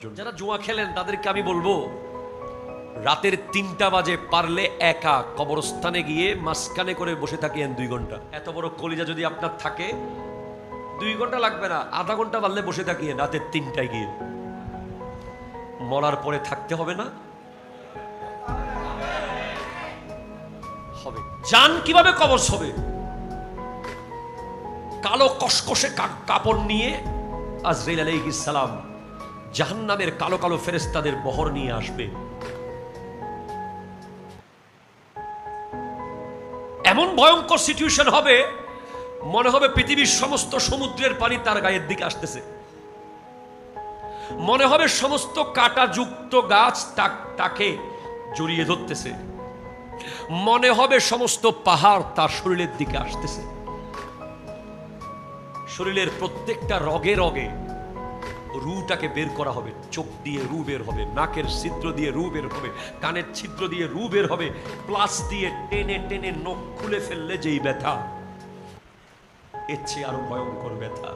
যারা জুয়া খেলেন তাদেরকে আমি বলবো রাতের ৩টা বাজে পারলে একা কবরস্থানে গিয়ে মাঝখানে করে বসে থাকেন ২ ঘন্টা। এত বড় কলিজা যদি আপনার থাকে ২ ঘন্টা লাগবে না, আধা ঘন্টা পারলে বসে থাকিয়েন রাতের ৩টায় গিয়ে। মরার পরে থাকতে হবে না? হবে। জান কিভাবে কবজ হবে? কালো কসকসে কাপড় নিয়ে আজরাইল আলাইহিস সালাম জাহান্নামের কালো কালো ফেরেশতাদের বহর নিয়ে আসবে। এমন ভয়ঙ্কর সিচুয়েশন হবে, মনে হবে পৃথিবীর সমস্ত সমুদ্রের পানি তার গায়ের দিকে আসতেছে। মনে হবে সমস্ত কাঁটাযুক্ত গাছ তাকে জড়িয়ে ধরতেছে। মনে হবে সমস্ত পাহাড় তার শরীরের দিকে আসতেছে। শরীরের প্রত্যেকটা রগে রগে রুটাকে বের করা হবে। চোখ দিয়ে রু বের হবে, নাকের ছিদ্র দিয়ে রু বের হবে, কানের ছিদ্র দিয়ে রু বের হবে। প্লাস দিয়ে টেনে টেনে নখ খুলে ফেললে যেই ব্যথা, এর চেয়ে আরো ভয়ঙ্কর ব্যথা।